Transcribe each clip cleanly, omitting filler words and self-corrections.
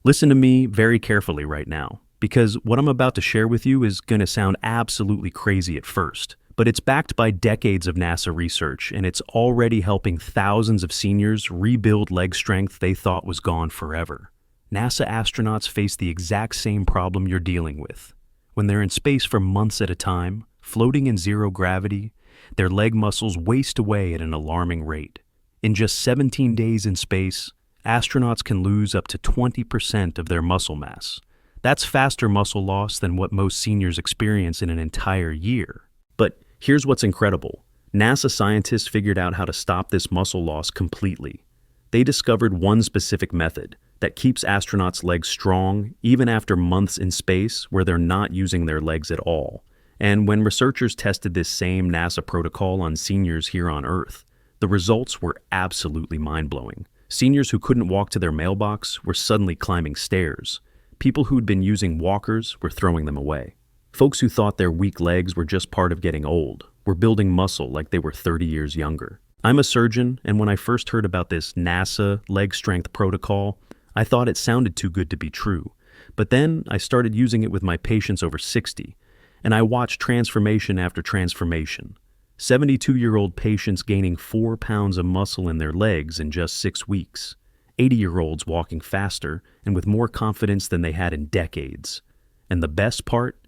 Listen to me very carefully right now, because what I'm about to share with you is going to sound absolutely crazy at first, but it's backed by decades of NASA research, and it's already helping thousands of seniors rebuild leg strength they thought was gone forever. NASA astronauts face the exact same problem you're dealing with. When they're in space for months at a time, floating in zero gravity, their leg muscles waste away at an alarming rate. In just 17 days in space, astronauts can lose up to 20% of their muscle mass. That's faster muscle loss than what most seniors experience in an entire year. But here's what's incredible. NASA scientists figured out how to stop this muscle loss completely. They discovered one specific method that keeps astronauts' legs strong even after months in space where they're not using their legs at all. And when researchers tested this same NASA protocol on seniors here on Earth, the results were absolutely mind-blowing. Seniors who couldn't walk to their mailbox were suddenly climbing stairs. People who'd been using walkers were throwing them away. Folks who thought their weak legs were just part of getting old were building muscle like they were 30 years younger. I'm a surgeon, and when I first heard about this NASA leg strength protocol, I thought it sounded too good to be true. But then I started using it with my patients over 60, and I watched transformation after transformation. 72-year-old patients gaining 4 pounds of muscle in their legs in just 6 weeks. 80-year-olds walking faster and with more confidence than they had in decades. And the best part?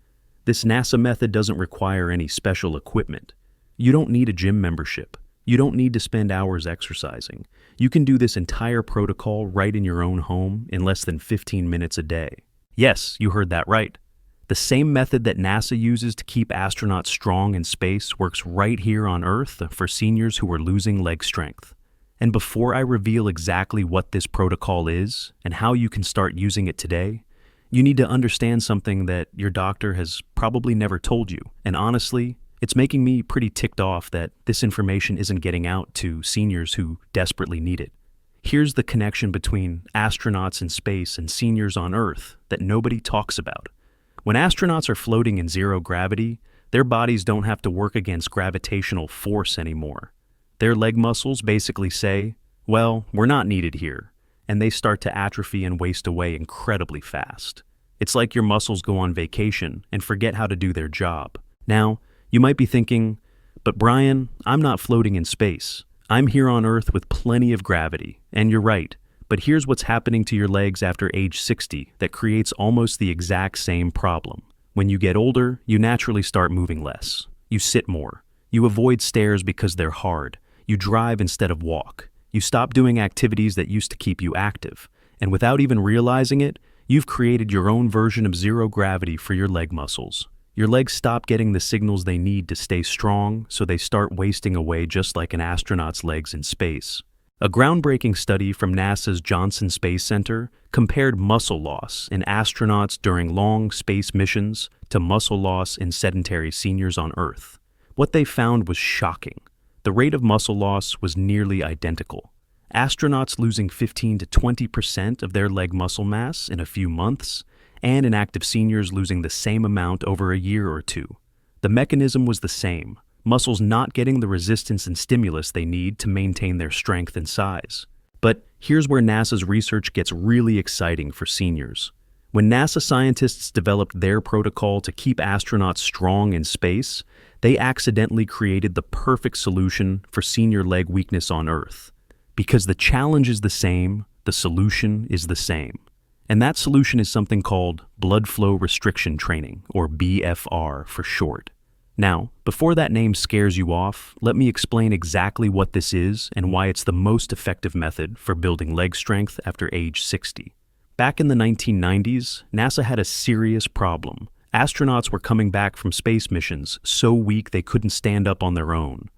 This NASA method doesn't require any special equipment. You don't need a gym membership. You don't need to spend hours exercising. You can do this entire protocol right in your own home in less than 15 minutes a day. Yes, you heard that right. The same method that NASA uses to keep astronauts strong in space works right here on Earth for seniors who are losing leg strength. And before I reveal exactly what this protocol is and how you can start using it today, you need to understand something that your doctor has probably never told you. And honestly, it's making me pretty ticked off that this information isn't getting out to seniors who desperately need it. Here's the connection between astronauts in space and seniors on Earth that nobody talks about. When astronauts are floating in zero gravity, their bodies don't have to work against gravitational force anymore. Their leg muscles basically say, well, we're not needed here, and they start to atrophy and waste away incredibly fast. It's like your muscles go on vacation and forget how to do their job. Now, you might be thinking, but Brian, I'm not floating in space. I'm here on Earth with plenty of gravity, and you're right. But here's what's happening to your legs after age 60 that creates almost the exact same problem. When you get older, you naturally start moving less. You sit more. You avoid stairs because they're hard. You drive instead of walk. You stop doing activities that used to keep you active. And without even realizing it, you've created your own version of zero gravity for your leg muscles. Your legs stop getting the signals they need to stay strong, so they start wasting away just like an astronaut's legs in space. A groundbreaking study from NASA's Johnson Space Center compared muscle loss in astronauts during long space missions to muscle loss in sedentary seniors on Earth. What they found was shocking. The rate of muscle loss was nearly identical. Astronauts losing 15 to 20% of their leg muscle mass in a few months, and inactive seniors losing the same amount over a year or two. The mechanism was the same. Muscles not getting the resistance and stimulus they need to maintain their strength and size. But here's where NASA's research gets really exciting for seniors. When NASA scientists developed their protocol to keep astronauts strong in space, they accidentally created the perfect solution for senior leg weakness on Earth. Because the challenge is the same, the solution is the same. And that solution is something called blood flow restriction training, or BFR for short. Now, before that name scares you off, let me explain exactly what this is and why it's the most effective method for building leg strength after age 60. Back in the 1990s, NASA had a serious problem. Astronauts were coming back from space missions so weak they couldn't stand up on their own.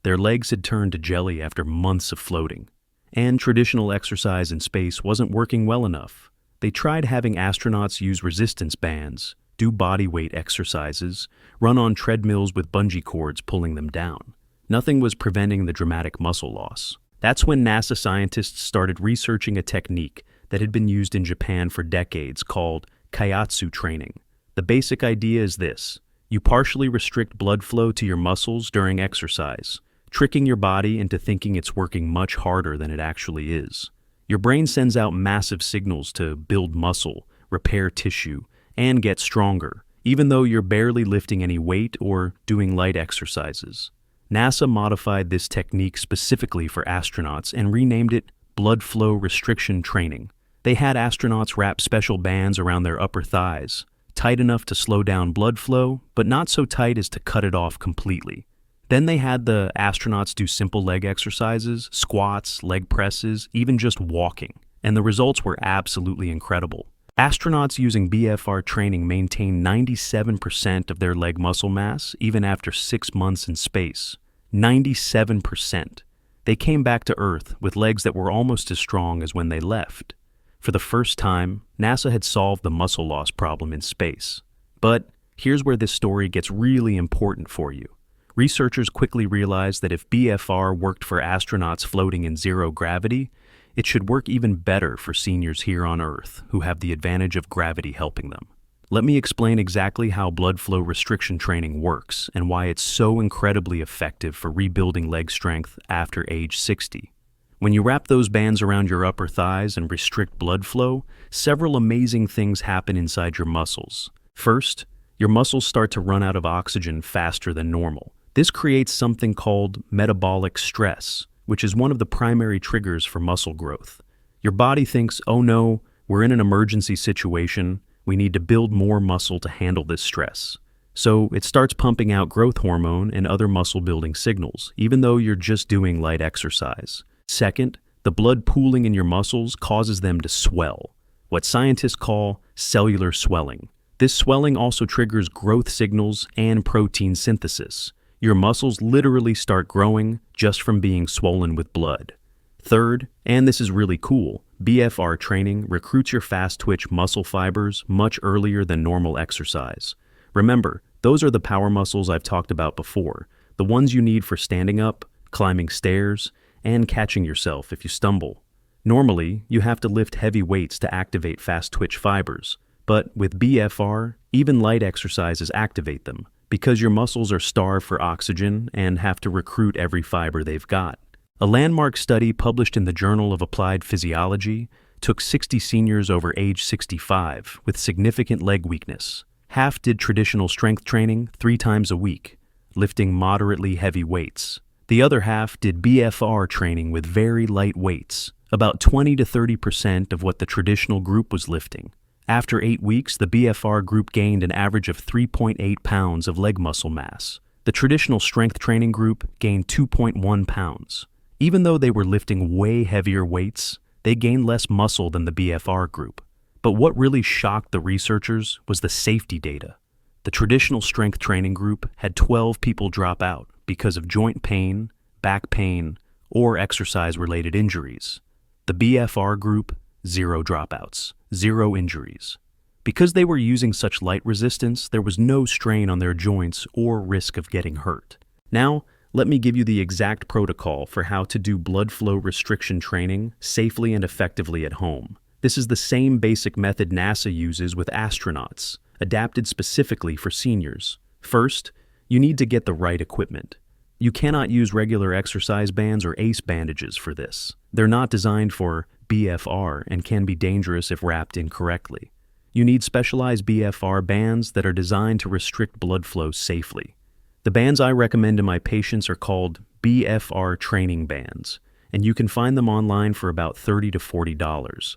Their legs had turned to jelly after months of floating. And traditional exercise in space wasn't working well enough. They tried having astronauts use resistance bands, do bodyweight exercises, run on treadmills with bungee cords pulling them down. Nothing was preventing the dramatic muscle loss. That's when NASA scientists started researching a technique that had been used in Japan for decades called kaiatsu training. The basic idea is this: you partially restrict blood flow to your muscles during exercise, tricking your body into thinking it's working much harder than it actually is. Your brain sends out massive signals to build muscle, repair tissue, and get stronger, even though you're barely lifting any weight or doing light exercises. NASA modified this technique specifically for astronauts and renamed it blood flow restriction training. They had astronauts wrap special bands around their upper thighs, tight enough to slow down blood flow, but not so tight as to cut it off completely. Then they had the astronauts do simple leg exercises, squats, leg presses, even just walking, and the results were absolutely incredible. Astronauts using BFR training maintained 97% of their leg muscle mass even after 6 months in space. 97%. They came back to Earth with legs that were almost as strong as when they left. For the first time, NASA had solved the muscle loss problem in space. But here's where this story gets really important for you. Researchers quickly realized that if BFR worked for astronauts floating in zero gravity, it should work even better for seniors here on Earth who have the advantage of gravity helping them. Let me explain exactly how blood flow restriction training works and why it's so incredibly effective for rebuilding leg strength after age 60. When you wrap those bands around your upper thighs and restrict blood flow, several amazing things happen inside your muscles. First, your muscles start to run out of oxygen faster than normal. This creates something called metabolic stress, which is one of the primary triggers for muscle growth. Your body thinks, oh no, we're in an emergency situation, we need to build more muscle to handle this stress. So it starts pumping out growth hormone and other muscle-building signals, even though you're just doing light exercise. Second, the blood pooling in your muscles causes them to swell, what scientists call cellular swelling. This swelling also triggers growth signals and protein synthesis. Your muscles literally start growing just from being swollen with blood. Third, and this is really cool, BFR training recruits your fast-twitch muscle fibers much earlier than normal exercise. Remember, those are the power muscles I've talked about before, the ones you need for standing up, climbing stairs, and catching yourself if you stumble. Normally, you have to lift heavy weights to activate fast-twitch fibers, but with BFR, even light exercises activate them, because your muscles are starved for oxygen and have to recruit every fiber they've got. A landmark study published in the Journal of Applied Physiology took 60 seniors over age 65 with significant leg weakness. Half did traditional strength training 3 times a week, lifting moderately heavy weights. The other half did BFR training with very light weights, about 20 to 30% of what the traditional group was lifting. After 8 weeks, the BFR group gained an average of 3.8 pounds of leg muscle mass. The traditional strength training group gained 2.1 pounds. Even though they were lifting way heavier weights, they gained less muscle than the BFR group. But what really shocked the researchers was the safety data. The traditional strength training group had 12 people drop out because of joint pain, back pain, or exercise-related injuries. The BFR group, 0 dropouts, 0 injuries. Because they were using such light resistance, there was no strain on their joints or risk of getting hurt. Now, let me give you the exact protocol for how to do blood flow restriction training safely and effectively at home. This is the same basic method NASA uses with astronauts, adapted specifically for seniors. First, you need to get the right equipment. You cannot use regular exercise bands or ACE bandages for this. They're not designed for BFR and can be dangerous if wrapped incorrectly. You need specialized BFR bands that are designed to restrict blood flow safely. The bands I recommend to my patients are called BFR training bands, and you can find them online for about $30 to $40.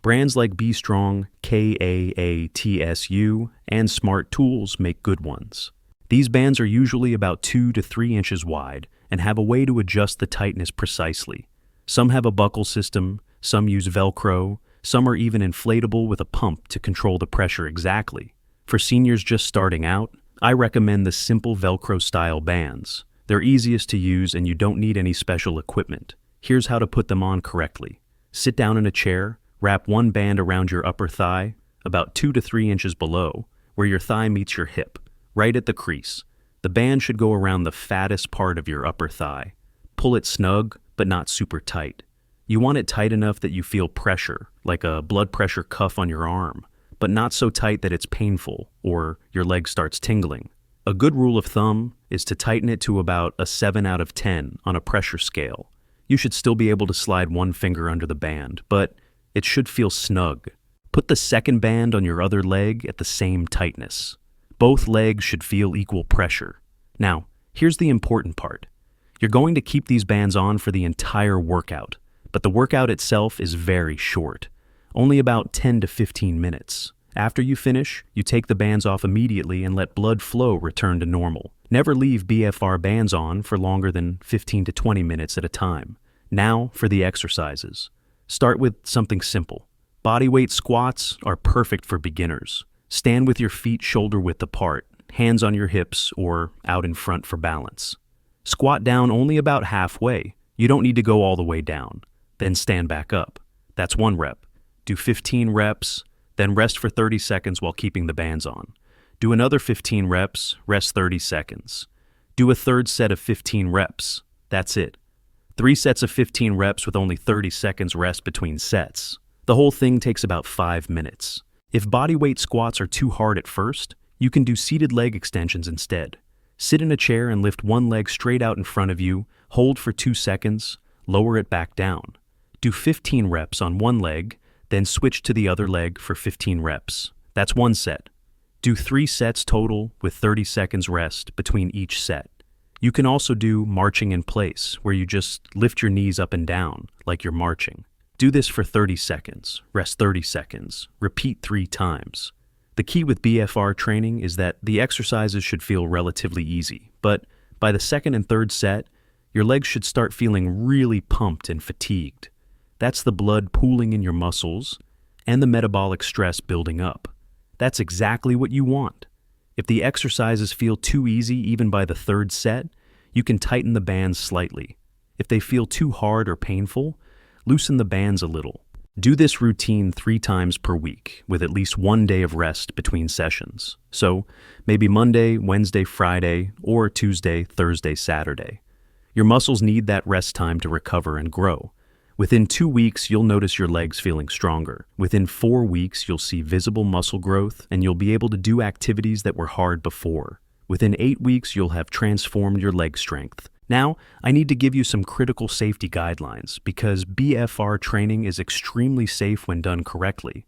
Brands like B Strong, KAATSU, and Smart Tools make good ones. These bands are usually about 2 to 3 inches wide and have a way to adjust the tightness precisely. Some have a buckle system, some use Velcro, some are even inflatable with a pump to control the pressure exactly. For seniors just starting out, I recommend the simple Velcro-style bands. They're easiest to use and you don't need any special equipment. Here's how to put them on correctly. Sit down in a chair, wrap one band around your upper thigh, about 2 to 3 inches below, where your thigh meets your hip, right at the crease. The band should go around the fattest part of your upper thigh. Pull it snug, but not super tight. You want it tight enough that you feel pressure, like a blood pressure cuff on your arm, but not so tight that it's painful or your leg starts tingling. A good rule of thumb is to tighten it to about a 7 out of 10 on a pressure scale. You should still be able to slide one finger under the band, but it should feel snug. Put the second band on your other leg at the same tightness. Both legs should feel equal pressure. Now, here's the important part. You're going to keep these bands on for the entire workout, but the workout itself is very short, only about 10 to 15 minutes. After you finish, you take the bands off immediately and let blood flow return to normal. Never leave BFR bands on for longer than 15 to 20 minutes at a time. Now for the exercises. Start with something simple. Bodyweight squats are perfect for beginners. Stand with your feet shoulder width apart, hands on your hips or out in front for balance. Squat down only about halfway. You don't need to go all the way down. Then stand back up. That's 1 rep. Do 15 reps, then rest for 30 seconds while keeping the bands on. Do another 15 reps, rest 30 seconds. Do a third set of 15 reps. That's it. 3 sets of 15 reps with only 30 seconds rest between sets. The whole thing takes about 5 minutes. If bodyweight squats are too hard at first, you can do seated leg extensions instead. Sit in a chair and lift one leg straight out in front of you, hold for 2 seconds, lower it back down. Do 15 reps on one leg, then switch to the other leg for 15 reps. That's 1 set. Do 3 sets total with 30 seconds rest between each set. You can also do marching in place, where you just lift your knees up and down like you're marching. Do this for 30 seconds, rest 30 seconds, repeat 3 times. The key with BFR training is that the exercises should feel relatively easy, but by the second and third set, your legs should start feeling really pumped and fatigued. That's the blood pooling in your muscles and the metabolic stress building up. That's exactly what you want. If the exercises feel too easy even by the third set, you can tighten the bands slightly. If they feel too hard or painful, loosen the bands a little. Do this routine 3 times per week, with at least 1 day of rest between sessions. So, maybe Monday, Wednesday, Friday, or Tuesday, Thursday, Saturday. Your muscles need that rest time to recover and grow. Within 2 weeks, you'll notice your legs feeling stronger. Within 4 weeks, you'll see visible muscle growth, and you'll be able to do activities that were hard before. Within 8 weeks, you'll have transformed your leg strength. Now, I need to give you some critical safety guidelines because BFR training is extremely safe when done correctly.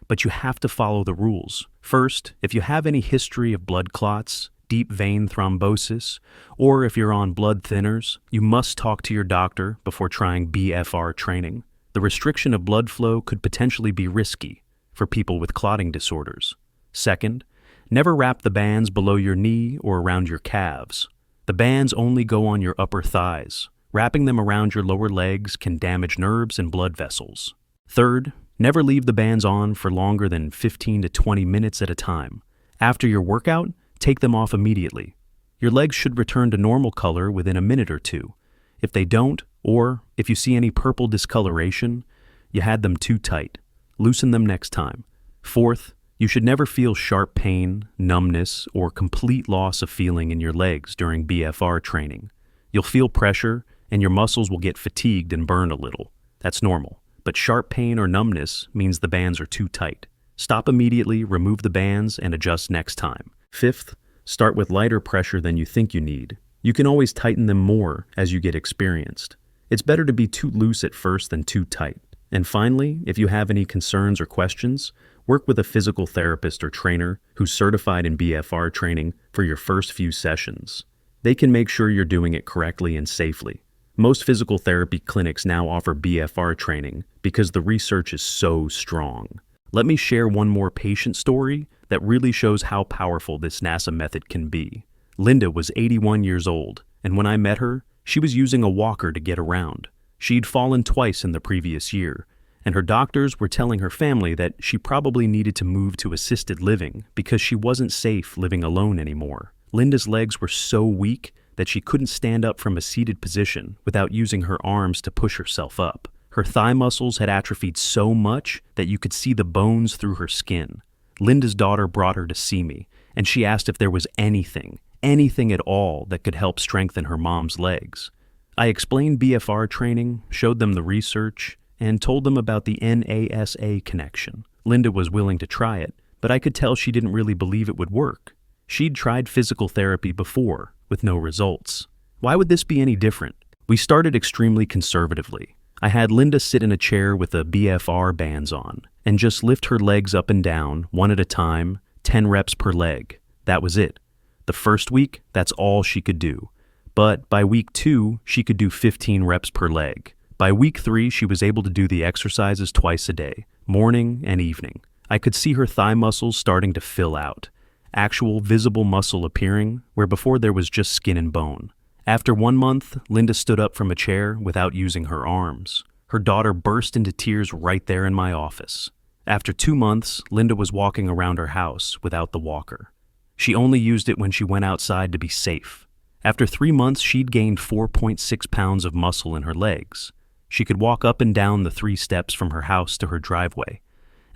But you have to follow the rules. First, if you have any history of blood clots, deep vein thrombosis, or if you're on blood thinners, you must talk to your doctor before trying BFR training. The restriction of blood flow could potentially be risky for people with clotting disorders. Second, never wrap the bands below your knee or around your calves. The bands only go on your upper thighs. Wrapping them around your lower legs can damage nerves and blood vessels. Third, never leave the bands on for longer than 15 to 20 minutes at a time. After your workout, take them off immediately. Your legs should return to normal color within a minute or 2. If they don't, or if you see any purple discoloration, you had them too tight. Loosen them next time. Fourth, you should never feel sharp pain, numbness, or complete loss of feeling in your legs during BFR training. You'll feel pressure, and your muscles will get fatigued and burn a little. That's normal. But sharp pain or numbness means the bands are too tight. Stop immediately, remove the bands, and adjust next time. Fifth, start with lighter pressure than you think you need. You can always tighten them more as you get experienced. It's better to be too loose at first than too tight. And finally, if you have any concerns or questions, work with a physical therapist or trainer who's certified in BFR training for your first few sessions. They can make sure you're doing it correctly and safely. Most physical therapy clinics now offer BFR training because the research is so strong. Let me share one more patient story that really shows how powerful this NASA method can be. Linda was 81 years old, and when I met her, she was using a walker to get around. She'd fallen twice in the previous year, and her doctors were telling her family that she probably needed to move to assisted living because she wasn't safe living alone anymore. Linda's legs were so weak that she couldn't stand up from a seated position without using her arms to push herself up. Her thigh muscles had atrophied so much that you could see the bones through her skin. Linda's daughter brought her to see me, and she asked if there was anything at all that could help strengthen her mom's legs. I explained BFR training, showed them the research, and told them about the NASA connection. Linda was willing to try it, but I could tell she didn't really believe it would work. She'd tried physical therapy before, with no results. Why would this be any different? We started extremely conservatively. I had Linda sit in a chair with the BFR bands on and just lift her legs up and down, one at a time, 10 reps per leg. That was it. The first week, that's all she could do. But by week 2, she could do 15 reps per leg. By week 3, she was able to do the exercises twice a day, morning and evening. I could see her thigh muscles starting to fill out, actual visible muscle appearing where before there was just skin and bone. After 1 month, Linda stood up from a chair without using her arms. Her daughter burst into tears right there in my office. After 2 months, Linda was walking around her house without the walker. She only used it when she went outside to be safe. After 3 months, she'd gained 4.6 pounds of muscle in her legs. She could walk up and down the 3 steps from her house to her driveway,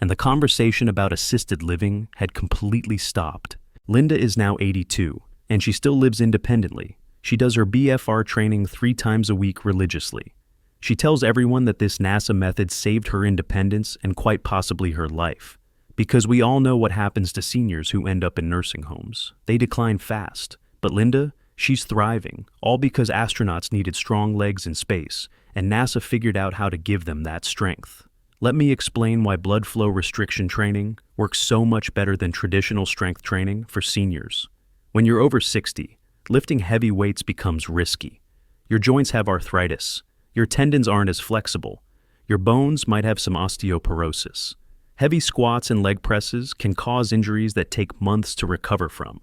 and the conversation about assisted living had completely stopped. Linda is now 82, and she still lives independently. She does her BFR training 3 times a week religiously. She tells everyone that this NASA method saved her independence and quite possibly her life. Because we all know what happens to seniors who end up in nursing homes. They decline fast. But Linda, she's thriving, all because astronauts needed strong legs in space, and NASA figured out how to give them that strength. Let me explain why blood flow restriction training works so much better than traditional strength training for seniors. When you're over 60, lifting heavy weights becomes risky. Your joints have arthritis. Your tendons aren't as flexible. Your bones might have some osteoporosis. Heavy squats and leg presses can cause injuries that take months to recover from,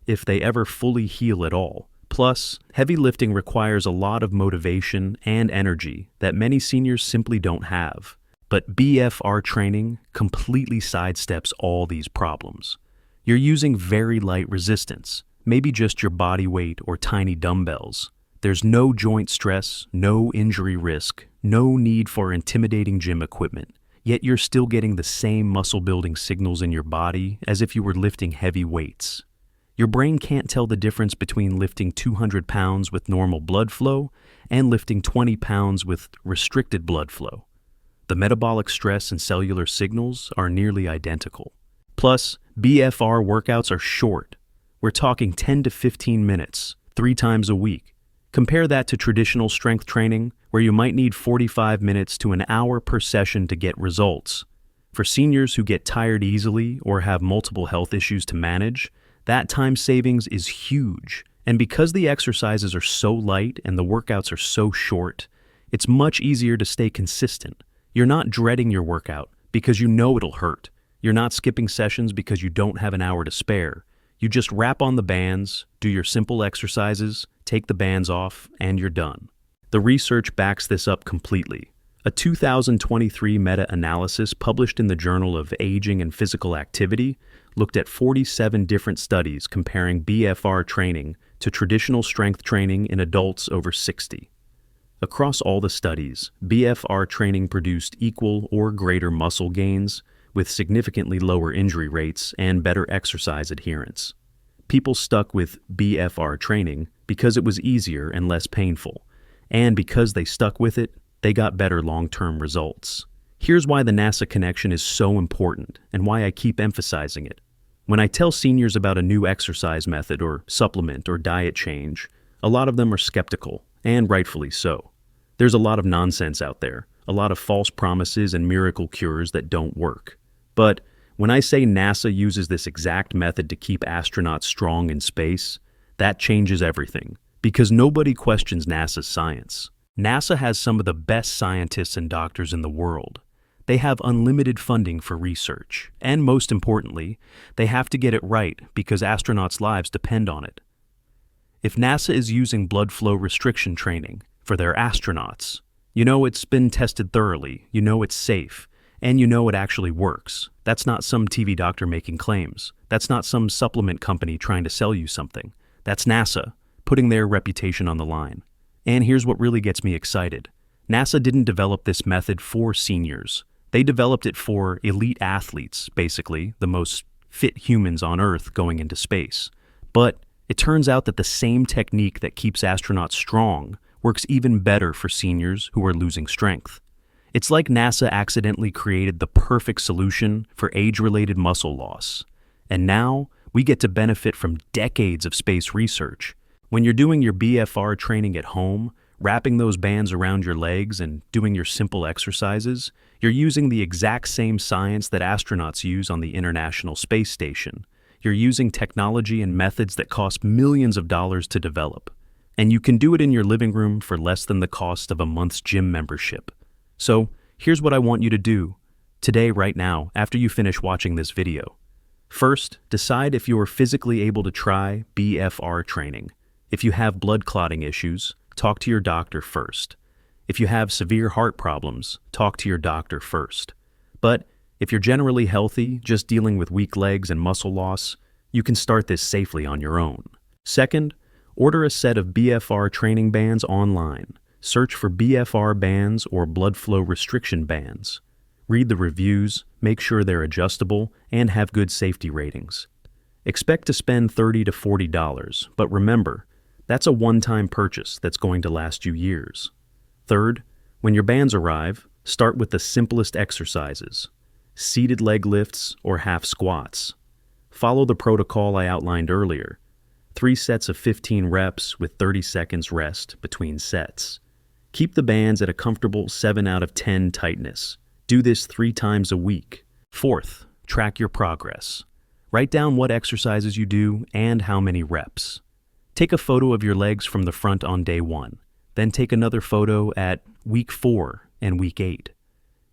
if they ever fully heal at all. Plus, heavy lifting requires a lot of motivation and energy that many seniors simply don't have. But BFR training completely sidesteps all these problems. You're using very light resistance, maybe just your body weight or tiny dumbbells. There's no joint stress, no injury risk, no need for intimidating gym equipment, yet you're still getting the same muscle-building signals in your body as if you were lifting heavy weights. Your brain can't tell the difference between lifting 200 pounds with normal blood flow and lifting 20 pounds with restricted blood flow. The metabolic stress and cellular signals are nearly identical. Plus, BFR workouts are short. We're talking 10 to 15 minutes, 3 times a week. Compare that to traditional strength training, where you might need 45 minutes to an hour per session to get results. For seniors who get tired easily or have multiple health issues to manage, that time savings is huge. And because the exercises are so light and the workouts are so short, it's much easier to stay consistent. You're not dreading your workout because you know it'll hurt. You're not skipping sessions because you don't have an hour to spare. You just wrap on the bands, do your simple exercises, take the bands off, and you're done. The research backs this up completely. A 2023 meta-analysis published in the Journal of Aging and Physical Activity looked at 47 different studies comparing BFR training to traditional strength training in adults over 60. Across all the studies, BFR training produced equal or greater muscle gains, with significantly lower injury rates and better exercise adherence. People stuck with BFR training because it was easier and less painful, and because they stuck with it, they got better long-term results. Here's why the NASA connection is so important and why I keep emphasizing it. When I tell seniors about a new exercise method or supplement or diet change, a lot of them are skeptical, and rightfully so. There's a lot of nonsense out there, a lot of false promises and miracle cures that don't work. But when I say NASA uses this exact method to keep astronauts strong in space, that changes everything, because nobody questions NASA's science. NASA has some of the best scientists and doctors in the world. They have unlimited funding for research, and most importantly, they have to get it right because astronauts' lives depend on it. If NASA is using blood flow restriction training for their astronauts, you know it's been tested thoroughly, you know it's safe, and you know it actually works. That's not some TV doctor making claims. That's not some supplement company trying to sell you something. That's NASA, putting their reputation on the line. And here's what really gets me excited. NASA didn't develop this method for seniors. They developed it for elite athletes, basically, the most fit humans on Earth going into space. But it turns out that the same technique that keeps astronauts strong works even better for seniors who are losing strength. It's like NASA accidentally created the perfect solution for age-related muscle loss. And now, we get to benefit from decades of space research. When you're doing your BFR training at home, wrapping those bands around your legs and doing your simple exercises, you're using the exact same science that astronauts use on the International Space Station. You're using technology and methods that cost millions of dollars to develop. And you can do it in your living room for less than the cost of a month's gym membership. So, here's what I want you to do today, right now, after you finish watching this video. First, decide if you are physically able to try BFR training. If you have blood clotting issues, talk to your doctor first. If you have severe heart problems, talk to your doctor first. But if you're generally healthy, just dealing with weak legs and muscle loss, you can start this safely on your own. Second, order a set of BFR training bands online. Search for BFR bands or blood flow restriction bands. Read the reviews, make sure they're adjustable, and have good safety ratings. Expect to spend $30 to $40, but remember, that's a one-time purchase that's going to last you years. Third, when your bands arrive, start with the simplest exercises: seated leg lifts or half squats. Follow the protocol I outlined earlier. 3 sets of 15 reps with 30 seconds rest between sets. Keep the bands at a comfortable 7 out of 10 tightness. Do this 3 times a week. Fourth, track your progress. Write down what exercises you do and how many reps. Take a photo of your legs from the front on day 1. Then take another photo at week 4 and week 8.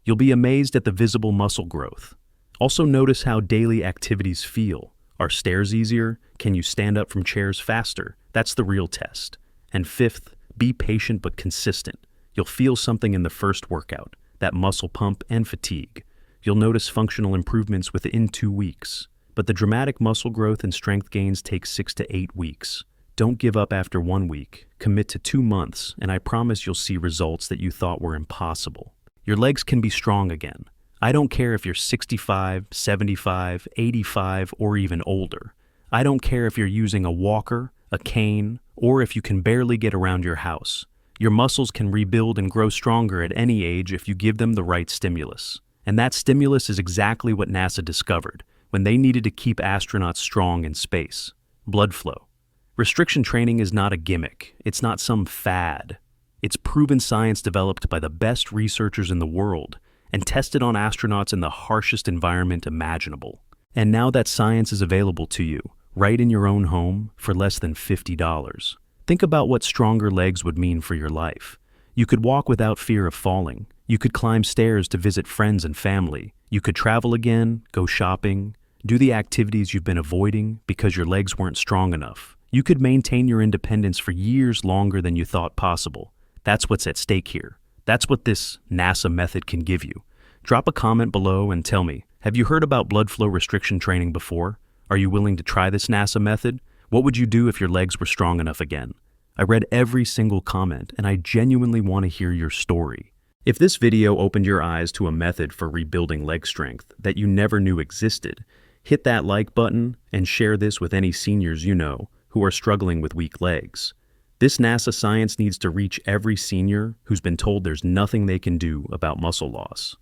You'll be amazed at the visible muscle growth. Also notice how daily activities feel. Are stairs easier? Can you stand up from chairs faster? That's the real test. And fifth, be patient but consistent. You'll feel something in the first workout, that muscle pump and fatigue. You'll notice functional improvements within 2 weeks. But the dramatic muscle growth and strength gains take 6 to 8 weeks. Don't give up after 1 week. Commit to 2 months, and I promise you'll see results that you thought were impossible. Your legs can be strong again. I don't care if you're 65, 75, 85, or even older. I don't care if you're using a walker, a cane, or if you can barely get around your house. Your muscles can rebuild and grow stronger at any age if you give them the right stimulus. And that stimulus is exactly what NASA discovered when they needed to keep astronauts strong in space: blood flow. Restriction training is not a gimmick. It's not some fad. It's proven science developed by the best researchers in the world and tested on astronauts in the harshest environment imaginable. And now that science is available to you, right in your own home, for less than $50. Think about what stronger legs would mean for your life. You could walk without fear of falling. You could climb stairs to visit friends and family. You could travel again, go shopping, do the activities you've been avoiding because your legs weren't strong enough. You could maintain your independence for years longer than you thought possible. That's what's at stake here. That's what this NASA method can give you. Drop a comment below and tell me, have you heard about blood flow restriction training before? Are you willing to try this NASA method? What would you do if your legs were strong enough again? I read every single comment, and I genuinely want to hear your story. If this video opened your eyes to a method for rebuilding leg strength that you never knew existed, hit that like button and share this with any seniors you know who are struggling with weak legs. This NASA science needs to reach every senior who's been told there's nothing they can do about muscle loss.